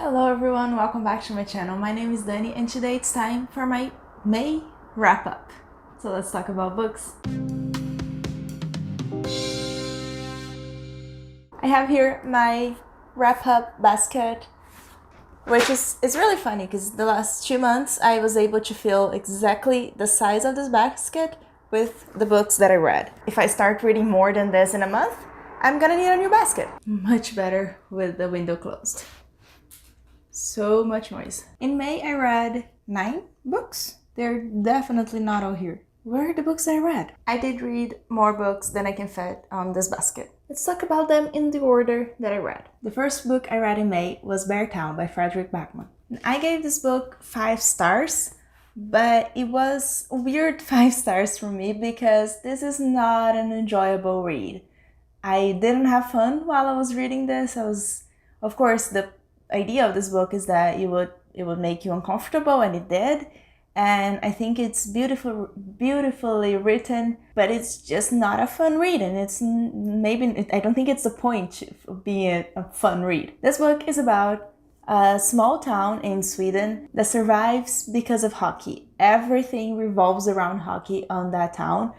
Hello everyone, welcome back to my channel. My name is Dani and today it's time for my May wrap up. So let's talk about books. I have here my wrap up basket, which is really funny because the last 2 months I was able to fill exactly the size of this basket with the books that I read. If I start reading more than this in a month, I'm gonna need a new basket. Much better with the window closed. So much noise. In May, I read 9 books. They're definitely not all here. Where are the books I read? I did read more books than I can fit on this basket. Let's talk about them in the order that I read. The first book I read in May was Beartown by Frederick Blackmun. I gave this book 5 stars, but it was a weird 5 stars for me because this is not an enjoyable read. I didn't have fun while I was reading this. Of course, the idea of this book is that it would make you uncomfortable, and it did. And I think it's beautifully written, but it's just not a fun read, and I don't think it's the point of being a fun read. This book is about a small town in Sweden that survives because of hockey. Everything revolves around hockey on that town.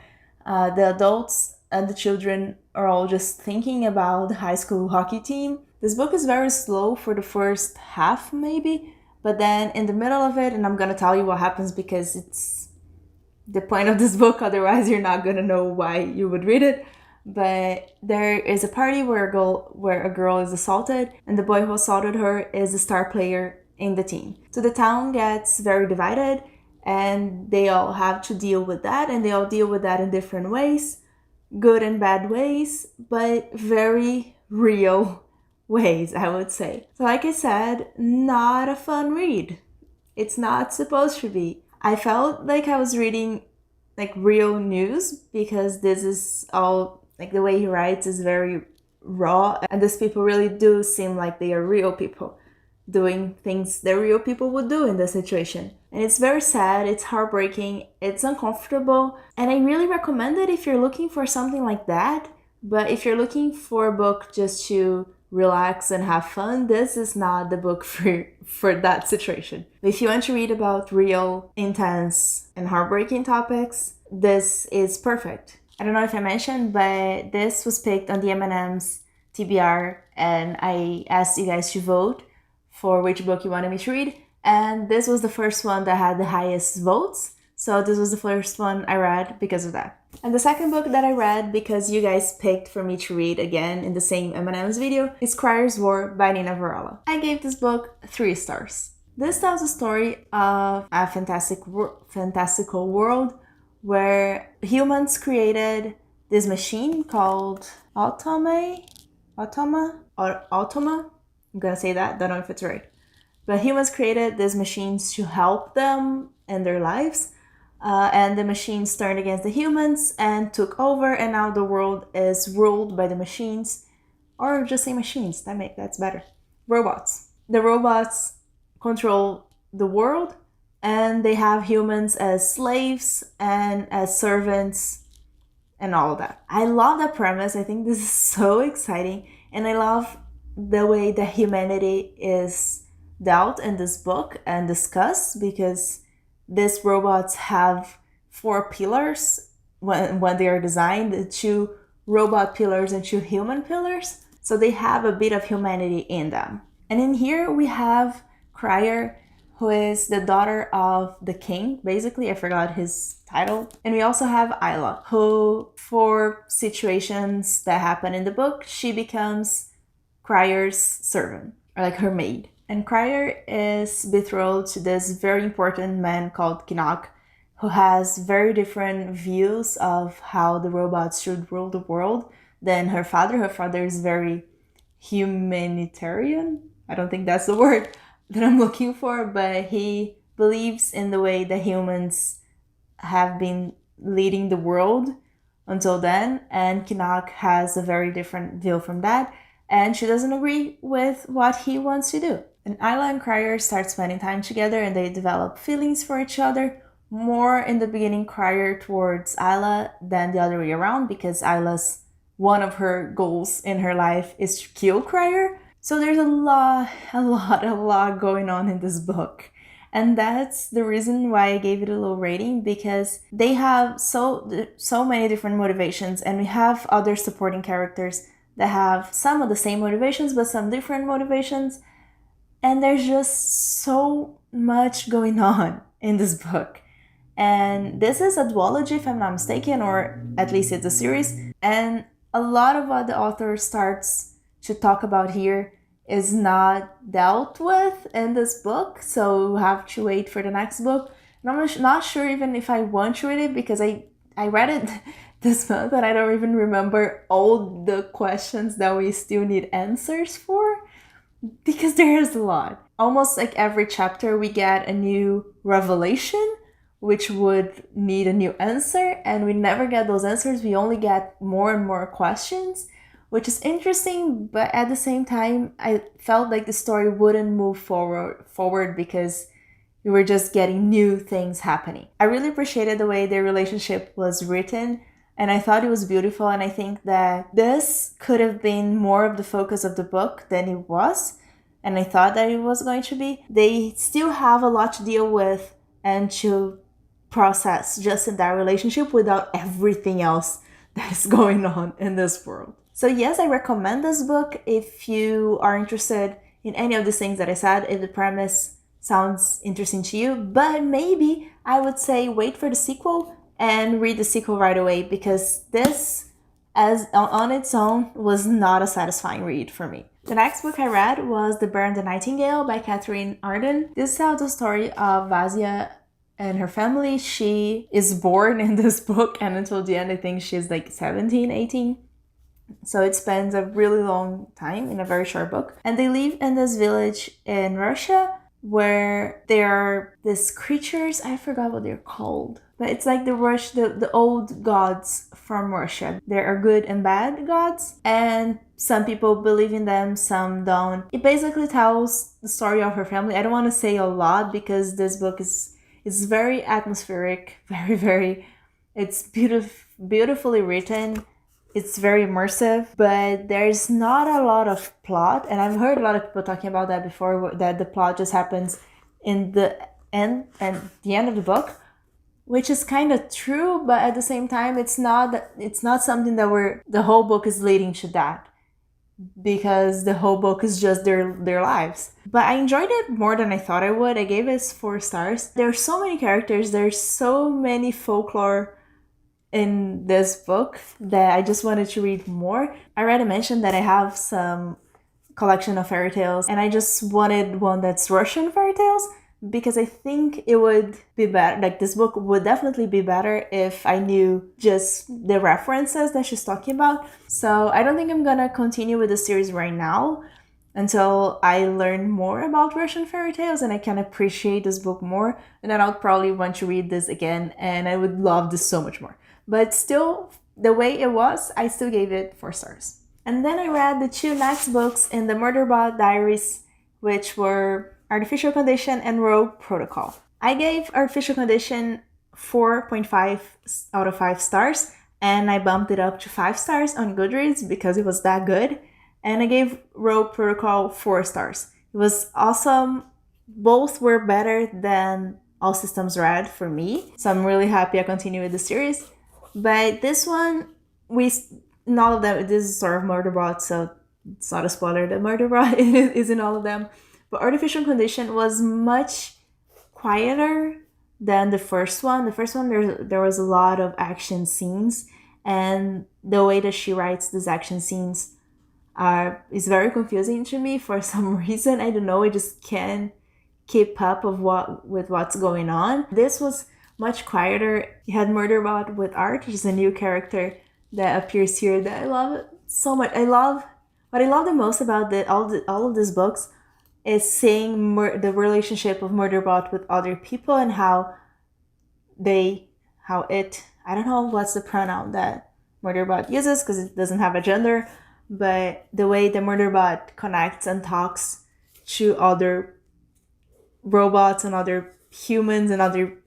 The adults and the children are all just thinking about the high school hockey team. This book is very slow for the first half maybe, but then in the middle of it, and I'm gonna tell you what happens because it's the point of this book, otherwise you're not gonna know why you would read it. But there is a party where a girl is assaulted, and the boy who assaulted her is the star player in the team. So the town gets very divided, and they all have to deal with that, and they all deal with that in different ways, good and bad ways, but very real ways, I would say. So like I said, not a fun read. It's not supposed to be. I felt like I was reading like real news because this is all, like the way he writes is very raw, and these people really do seem like they are real people doing things that real people would do in this situation. And it's very sad, it's heartbreaking, it's uncomfortable, and I really recommend it if you're looking for something like that. But if you're looking for a book just to relax and have fun, this is not the book for that situation. If you want to read about real, intense, and heartbreaking topics, this is perfect. I don't know if I mentioned, but this was picked on the m&ms TBR, and I asked you guys to vote for which book you wanted me to read, and this was the first one that had the highest votes, so this was the first one I read because of that. And the second book that I read, because you guys picked for me to read again in the same m&ms video, is Crier's War by Nina Varela. I gave this book 3 stars. This tells a story of a fantastical world where humans created this machine called Automa? I'm gonna say that, don't know if it's right. But humans created these machines to help them in their lives. And the machines turned against the humans and took over, and now the world is ruled by the machines, or just say machines, that's better. Robots. The robots control the world, and they have humans as slaves and as servants and all of that. I love that premise. I think this is so exciting, and I love the way that humanity is dealt in this book and discussed, because these robots have 4 pillars when they are designed, 2 robot pillars and 2 human pillars. So they have a bit of humanity in them. And in here we have Crier, who is the daughter of the king, basically. I forgot his title. And we also have Isla, who, for situations that happen in the book, she becomes Crier's servant, or like her maid. And Crier is betrothed to this very important man called Knock, who has very different views of how the robots should rule the world than her father. Her father is very humanitarian. I don't think that's the word that I'm looking for, but he believes in the way that humans have been leading the world until then, and Knock has a very different view from that, and she doesn't agree with what he wants to do. And Isla and Crier start spending time together, and they develop feelings for each other. More in the beginning, Crier towards Isla than the other way around, because one of her goals in her life is to kill Crier. So there's a lot going on in this book. And that's the reason why I gave it a low rating, because they have so many different motivations, and we have other supporting characters that have some of the same motivations but some different motivations. And there's just so much going on in this book. And this is a duology, if I'm not mistaken, or at least it's a series. And a lot of what the author starts to talk about here is not dealt with in this book, so we'll have to wait for the next book. And I'm not sure even if I want to read it, because I read it this month and I don't even remember all the questions that we still need answers for, because there is a lot. Almost like every chapter we get a new revelation which would need a new answer, and we never get those answers. We only get more and more questions, which is interesting, but at the same time, I felt like the story wouldn't move forward because we were just getting new things happening. I really appreciated the way their relationship was written, and I thought it was beautiful, and I think that this could have been more of the focus of the book than it was, and I thought that it was going to be. They still have a lot to deal with and to process just in that relationship without everything else that is going on in this world. So yes, I recommend this book if you are interested in any of these things that I said, if the premise sounds interesting to you. But maybe I would say wait for the sequel and read the sequel right away, because this, as on its own, was not a satisfying read for me. The next book I read was The Bear and the Nightingale by Katherine Arden. This tells the story of Vasia and her family. She is born in this book, and until the end I think she's like 17, 18. So it spends a really long time in a very short book. And they live in this village in Russia where there are these creatures, I forgot what they're called, but it's like the old gods from Russia. There are good and bad gods, and some people believe in them, some don't. It basically tells the story of her family. I don't want to say a lot because this book is very atmospheric, it's beautifully written. It's very immersive, but there's not a lot of plot. And I've heard a lot of people talking about that before, that the plot just happens in the end of the book, which is kind of true, but at the same time, it's not something that the whole book is leading to that, because the whole book is just their lives. But I enjoyed it more than I thought I would. I gave it 4 stars. There's so many characters, there's so many folklore in this book that I just wanted to read more. I already mentioned that I have some collection of fairy tales, and I just wanted one that's Russian fairy tales, because I think it would be better, like this book would definitely be better if I knew just the references that she's talking about. So I don't think I'm gonna continue with the series right now until I learn more about Russian fairy tales and I can appreciate this book more, and then I'll probably want to read this again, and I would love this so much more. But still, the way it was, I still gave it 4 stars. And then I read the 2 next books in the Murderbot Diaries, which were Artificial Condition and Rogue Protocol. I gave Artificial Condition 4.5 out of 5 stars, and I bumped it up to 5 stars on Goodreads because it was that good. And I gave Rogue Protocol 4 stars. It was awesome. Both were better than All Systems Red for me, so I'm really happy I continue with the series. But this one, in all of them, this is sort of Murderbot, so it's not a spoiler that Murderbot is in all of them. But Artificial Condition was much quieter than the first one. The first one, there was a lot of action scenes, and the way that she writes these action scenes is very confusing to me for some reason. I don't know, I just can't keep up with what's going on. This was much quieter. You had Murderbot with Art, which is a new character that appears here that I love so much. What I love the most about all of these books is seeing the relationship of Murderbot with other people, and how I don't know what's the pronoun that Murderbot uses because it doesn't have a gender, but the way the Murderbot connects and talks to other robots and other humans and other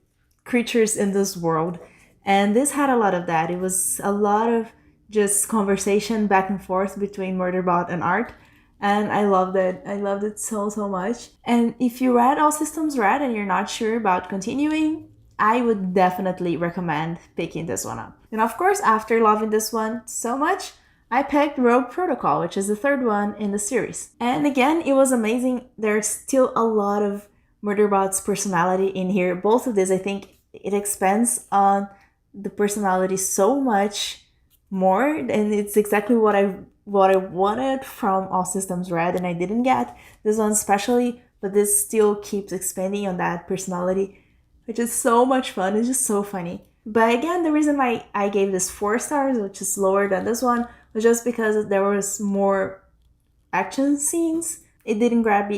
creatures in this world. And this had a lot of that. It was a lot of just conversation back and forth between Murderbot and Art, and I loved it. I loved it so, so much. And if you read All Systems Red and you're not sure about continuing, I would definitely recommend picking this one up. And of course, after loving this one so much, I picked Rogue Protocol, which is the third one in the series. And again, it was amazing. There's still a lot of Murderbot's personality in here. Both of these, I think it expands on the personality so much more, and it's exactly what I wanted from All Systems Red, and I didn't get this one especially, but this still keeps expanding on that personality, which is so much fun. It's just so funny. But again, the reason why I gave this 4 stars, which is lower than this one, was just because there was more action scenes. It didn't grab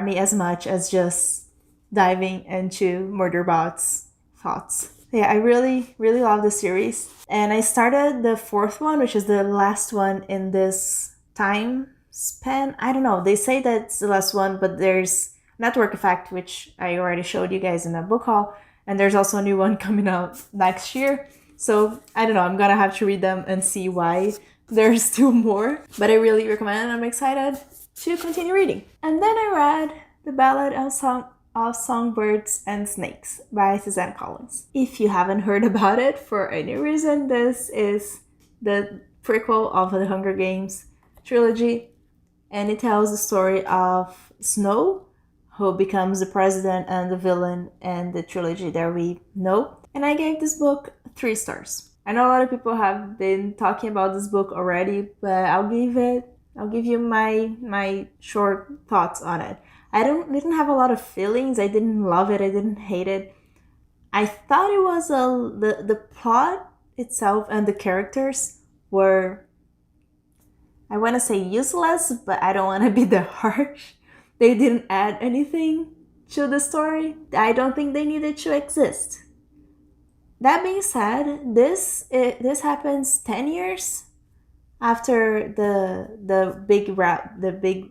me as much as just diving into Murderbot's thoughts. Yeah, I really, really love the series. And I started the 4th one, which is the last one in this time span. I don't know. They say that it's the last one, but there's Network Effect, which I already showed you guys in the book haul. And there's also a new one coming out next year. So I don't know. I'm going to have to read them and see why there's still more. But I really recommend. I'm excited to continue reading. And then I read The Ballad of Songbirds and Snakes by Suzanne Collins. If you haven't heard about it for any reason, this is the prequel of the Hunger Games trilogy, and it tells the story of Snow, who becomes the president and the villain in the trilogy that we know. And I gave this book 3 stars. I know a lot of people have been talking about this book already, but I'll give you my short thoughts on it. I didn't have a lot of feelings. I didn't love it. I didn't hate it. I thought it was the plot itself and the characters were, I want to say useless, but I don't want to be that harsh. They didn't add anything to the story. I don't think they needed to exist. That being said, this happens 10 years after the big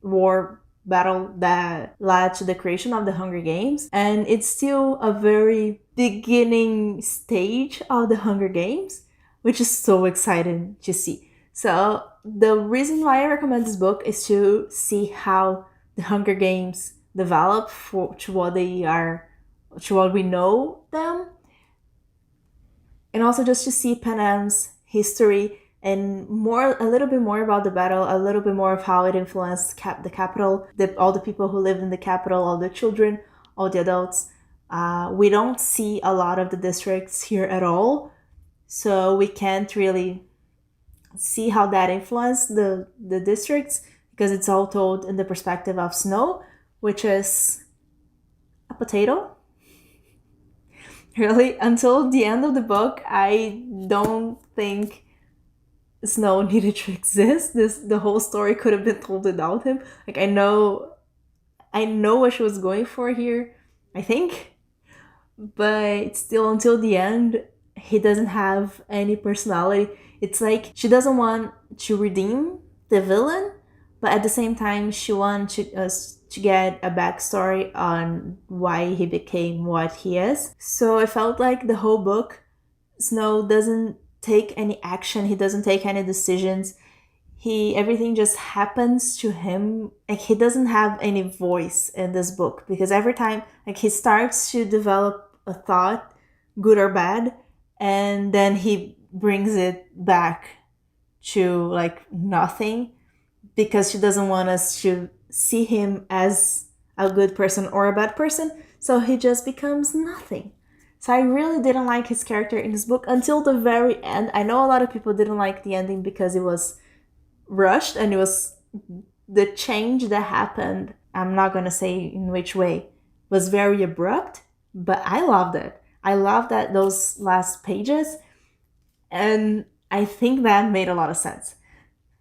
war battle that led to the creation of the Hunger Games, and it's still a very beginning stage of the Hunger Games, which is so exciting to see. So the reason why I recommend this book is to see how the Hunger Games develop to what they are, to what we know them, and also just to see m&ms history and a little bit more about the battle, a little bit more of how it influenced the capital, all the people who lived in the capital, all the children, all the adults. We don't see a lot of the districts here at all, so we can't really see how that influenced the districts, because it's all told in the perspective of Snow, which is a potato. Really, until the end of the book, I don't think Snow needed to exist. The whole story could have been told without him. Like, I know what she was going for here, I think, but still, until the end, he doesn't have any personality. It's like she doesn't want to redeem the villain, but at the same time, she wants us to get a backstory on why he became what he is. So I felt like the whole book, Snow doesn't take any action. He doesn't take any decisions. Everything just happens to him. Like, he doesn't have any voice in this book, because every time, like, he starts to develop a thought, good or bad, and then he brings it back to like nothing, because she doesn't want us to see him as a good person or a bad person. So he just becomes nothing. So I really didn't like his character in this book until the very end. I know a lot of people didn't like the ending because it was rushed, and it was the change that happened, I'm not going to say in which way, was very abrupt, but I loved it. I loved those last pages, and I think that made a lot of sense.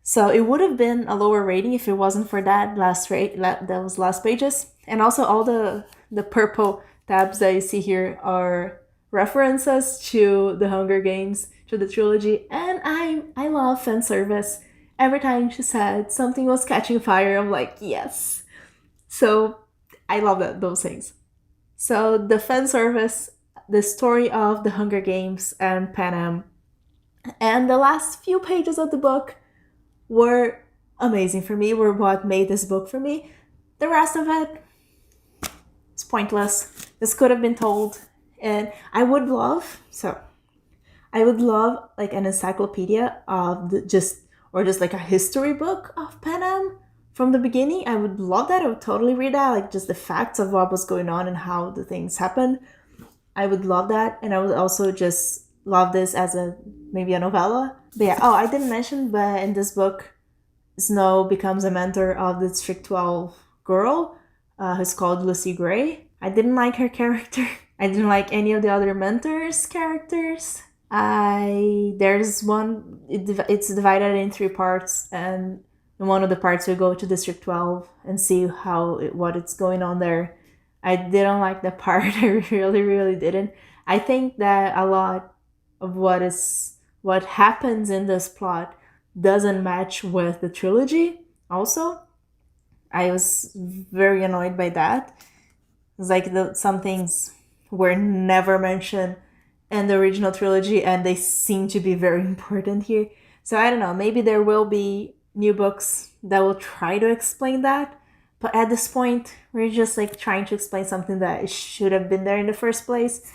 So it would have been a lower rating if it wasn't for those last pages. And also all the purple tabs that you see here are references to the Hunger Games, to the trilogy, and I love fan service. Every time she said something was catching fire, I'm like, yes. So I love those things. So the fan service, the story of the Hunger Games and m&ms, and the last few pages of the book were amazing for me, were what made this book for me. The rest of it is pointless. This could have been told, and I would love like an encyclopedia of just like a history book of Panem from the beginning. I would love that. I would totally read that, like just the facts of what was going on and how the things happened. I would love that, and I would also just love this as maybe a novella. But yeah, I didn't mention, but in this book, Snow becomes a mentor of the District 12 girl, who's called Lucy Gray. I didn't like her character. I didn't like any of the other mentors' characters. There's one. It's divided in 3 parts, and in one of the parts we go to District 12 and see what it's going on there. I didn't like that part. I really, really didn't. I think that a lot of what happens in this plot doesn't match with the trilogy. Also, I was very annoyed by that. It's like some things were never mentioned in the original trilogy, and they seem to be very important here. So I don't know. Maybe there will be new books that will try to explain that. But at this point, we're just like trying to explain something that should have been there in the first place.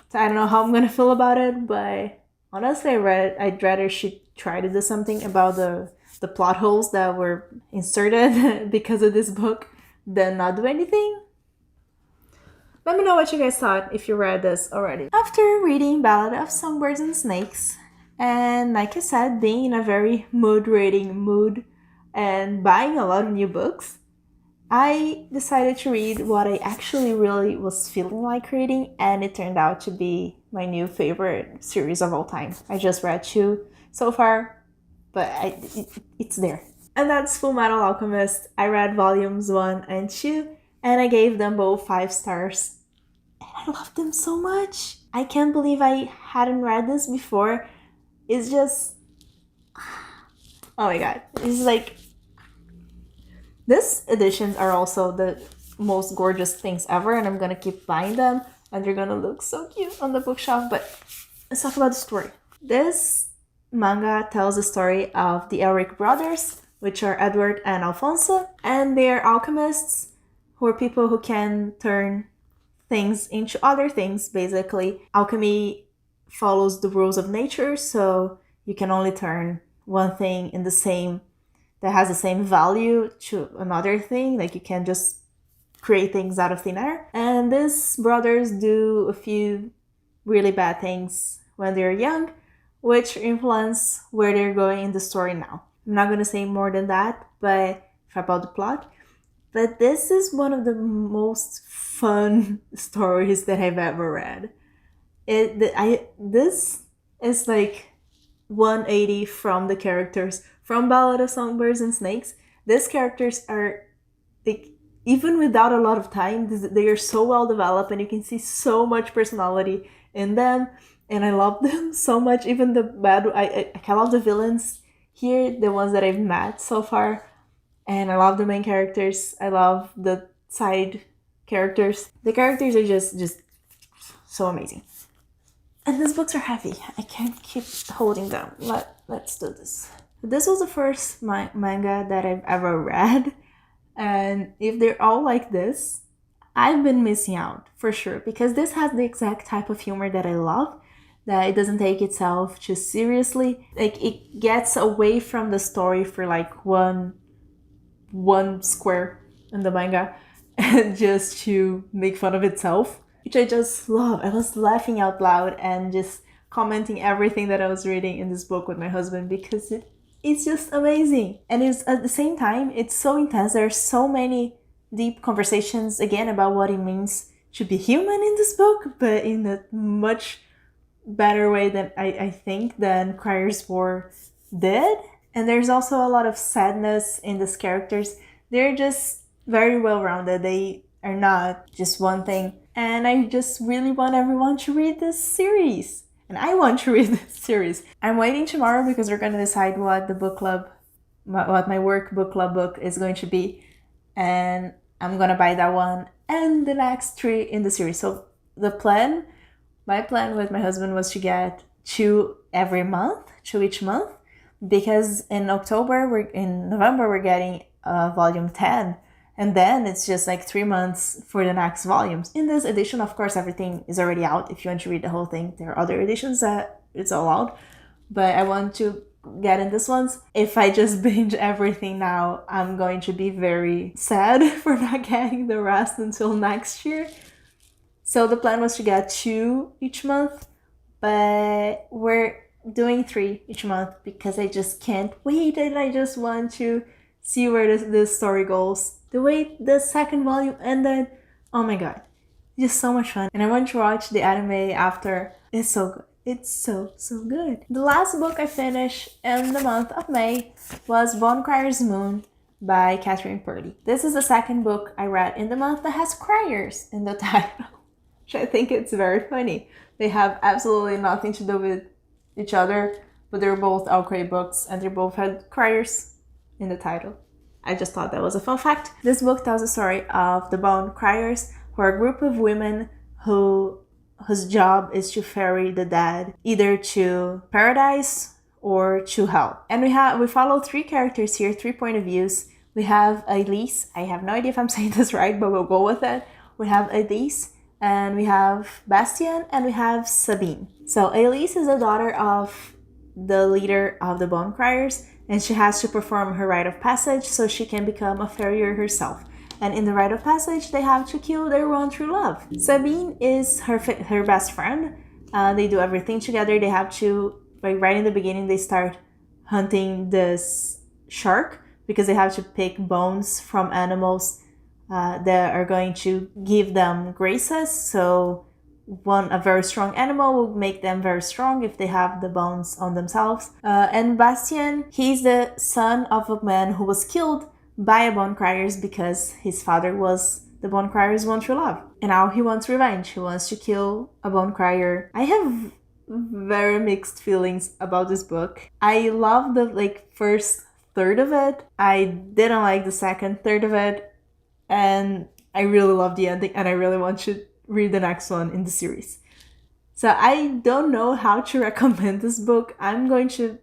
So I don't know how I'm gonna feel about it, but honestly, I'd rather she try to do something about the plot holes that were inserted because of this book than not do anything. Let me know what you guys thought if you read this already. After reading Ballad of Songbirds and Snakes, and like I said, being in a very mood-reading mood and buying a lot of new books, I decided to read what I actually really was feeling like reading, and it turned out to be my new favorite series of all time. I just read 2 so far, but it's there. And that's Fullmetal Alchemist. I read volumes 1 and 2, and I gave them both 5 stars. And I love them so much. I can't believe I hadn't read this before. It's just... oh my god. It's like... these editions are also the most gorgeous things ever, and I'm gonna keep buying them, and they're gonna look so cute on the bookshelf. But let's talk about the story. This manga tells the story of the Elric brothers, which are Edward and Alfonso, and they're alchemists, who are people who can turn things into other things, basically. Alchemy follows the rules of nature, so you can only turn one thing that has the same value to another thing. Like, you can't just create things out of thin air. And these brothers do a few really bad things when they're young, which influence where they're going in the story now. I'm not going to say more than that, but about the plot. But this is one of the most fun stories that I've ever read. This is like 180 from the characters from Ballad of Songbirds and Snakes. These characters are, like, even without a lot of time, they are so well developed, and you can see so much personality in them, and I love them so much. Even the bad, I love the villains here, the ones that I've met so far, and I love the main characters. I love the side characters. The characters are just so amazing. And these books are heavy. I can't keep holding them. Let's do this. This was the first manga that I've ever read, and if they're all like this, I've been missing out for sure, because this has the exact type of humor that I love, that it doesn't take itself too seriously. Like, it gets away from the story for like one square in the manga just to make fun of itself, which I just love. I was laughing out loud and just commenting everything that I was reading in this book with my husband, because it's just amazing. And it's, at the same time, it's so intense. There are so many deep conversations, again, about what it means to be human in this book, but in a much better way than I think than Crier's War did. And there's also a lot of sadness in these characters. They're just very well-rounded. They are not just one thing. And I just really want everyone to read this series. And I want to read this series. I'm waiting tomorrow because we're going to decide what the book club, what my work book club book is going to be. And I'm going to buy that one and the next 3 in the series. So my plan with my husband was to get 2 every month, 2 each month. because in November we're getting volume 10, and then it's just like 3 months for the next volumes. In this edition, of course, everything is already out. If you want to read the whole thing, there are other editions that it's all out, but I want to get in this ones. If I just binge everything now, I'm going to be very sad for not getting the rest until next year. So the plan was to get 2 each month, but we're doing 3 each month because I just can't wait, and I just want to see where this story goes. The way the second volume ended, oh my god, just so much fun. And I want to watch the anime after. It's so good. It's so good. The last book I finished in the month of May was Crier's Moon by Katherine Purdy. This is the second book I read in the month that has criers in the title, which I think it's very funny. They have absolutely nothing to do with each other, but they're both Alchemy books and they both had criers in the title. I just thought that was a fun fact. This book tells the story of the Bone Criers, who are a group of women whose job is to ferry the dead either to paradise or to hell. And we follow 3 characters here, 3 point of views. We have Elise. I have no idea if I'm saying this right, but we'll go with it. We have Elise, and we have Bastien, and we have Sabine. So Elise is the daughter of the leader of the Bone Criers, and she has to perform her rite of passage so she can become a farrier herself. And in the rite of passage, they have to kill their one true love. Sabine is her best friend. They do everything together. They have to, like right in the beginning, they start hunting this shark because they have to pick bones from animals that are going to give them graces. So a very strong animal will make them very strong if they have the bones on themselves. And Bastien, he's the son of a man who was killed by a Bone Criers because his father was the Bone Crier's one true love. And now he wants revenge. He wants to kill a Bone Crier. I have very mixed feelings about this book. I love the first third of it. I didn't like the second third of it. And I really love the ending, and I really want to read the next one in the series. So I don't know how to recommend this book. I'm going to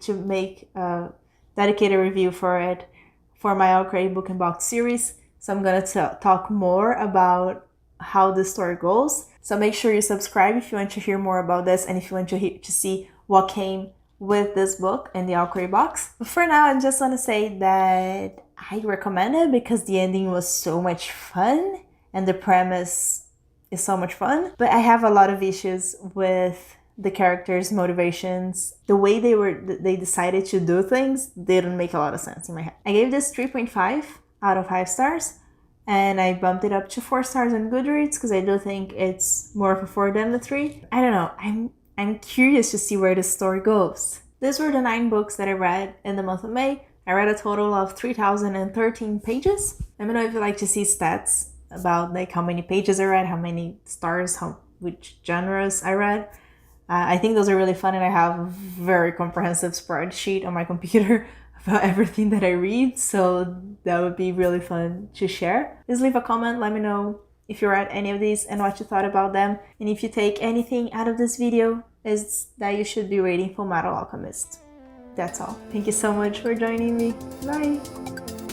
make a dedicated review for it for my Alchemy Book and Box series. So I'm going to talk more about how the story goes. So make sure you subscribe if you want to hear more about this and if you want to see what came with this book and the Alchemy box. But for now, I just want to say that I recommend it because the ending was so much fun and the premise is so much fun. But I have a lot of issues with the characters' motivations. The way they decided to do things didn't make a lot of sense in my head. I gave this 3.5 out of 5 stars, and I bumped it up to 4 stars on Goodreads because I do think it's more of a 4 than a 3. I don't know. I'm curious to see where the story goes. These were the 9 books that I read in the month of May. I read a total of 3,013 pages. Let me know if you like to see stats about how many pages I read, how many stars, which genres I read. I think those are really fun, and I have a very comprehensive spreadsheet on my computer about everything that I read, so that would be really fun to share. Just leave a comment, let me know if you read any of these and what you thought about them, and if you take anything out of this video, is that you should be reading Fullmetal Alchemist. That's all. Thank you so much for joining me. Bye!